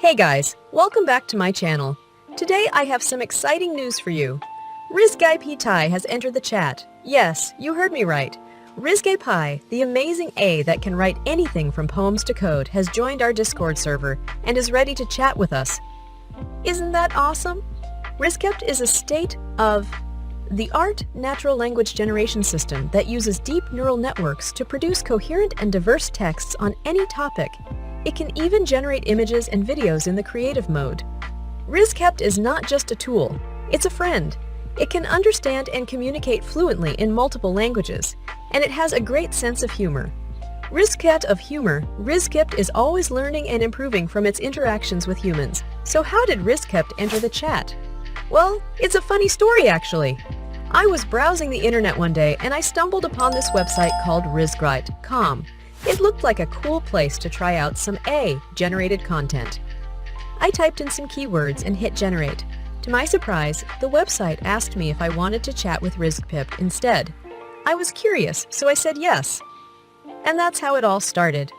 Hey guys, welcome back to my channel. Today I have some exciting news for you. RizzGPT has entered the chat. Yes, you heard me right. RizzGPT, the amazing A that can write anything from poems to code, has joined our Discord server and is ready to chat with us. Isn't that awesome? RizzGPT is a state-of-the-art natural language generation system that uses deep neural networks to produce coherent and diverse texts on any topic. It can even generate images and videos in the creative mode. RizzGPT is not just a tool, it's a friend. It can understand and communicate fluently in multiple languages, and it has a great sense of humor. RizzGPT is always learning and improving from its interactions with humans. So how did RizzGPT enter the chat? Well, it's a funny story actually. I was browsing the internet one day and I stumbled upon this website called RizzGPT.com. It looked like a cool place to try out some AI-generated content. I typed in some keywords and hit generate. To my surprise, the website asked me if I wanted to chat with RizzGPT instead. I was curious, so I said yes. And that's how it all started.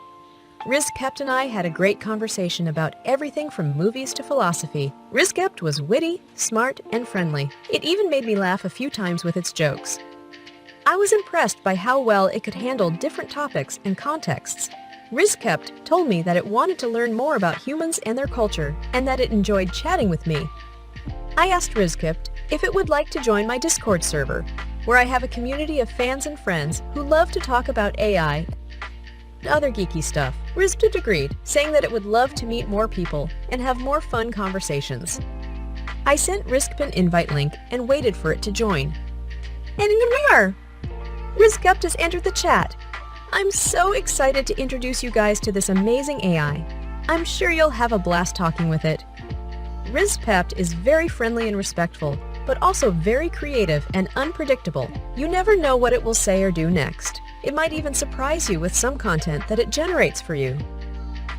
RizzGPT and I had a great conversation about everything from movies to philosophy. RizzGPT was witty, smart, and friendly. It even made me laugh a few times with its jokes. I was impressed by how well it could handle different topics and contexts. RizzGPT told me that it wanted to learn more about humans and their culture, and that it enjoyed chatting with me. I asked RizzGPT if it would like to join my Discord server, where I have a community of fans and friends who love to talk about AI and other geeky stuff. RizzGPT agreed, saying that it would love to meet more people and have more fun conversations. I sent RizzGPT an invite link and waited for it to join. And here! RizzGPT has entered the chat. I'm so excited to introduce you guys to this amazing AI. I'm sure you'll have a blast talking with it. RizzGPT is very friendly and respectful, but also very creative and unpredictable. You never know what it will say or do next. It might even surprise you with some content that it generates for you.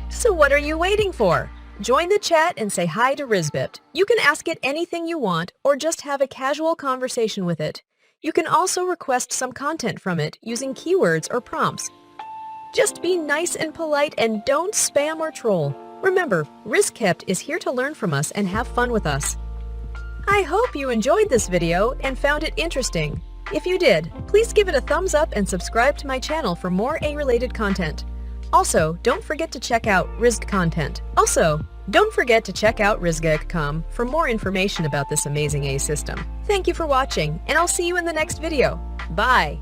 So what are you waiting for? Join the chat and say hi to RizzGPT. You can ask it anything you want or just have a casual conversation with it. You can also request some content from it using keywords or prompts. Just be nice and polite and don't spam or troll. Remember, RizzGPT is here to learn from us and have fun with us. I hope you enjoyed this video and found it interesting. If you did, please give it a thumbs up and subscribe to my channel for more AI-related content. Also, don't forget to check out RizzGPT content. Don't forget to check out RizzGPT.com for more information about this amazing AI system. Thank you for watching, and I'll see you in the next video. Bye!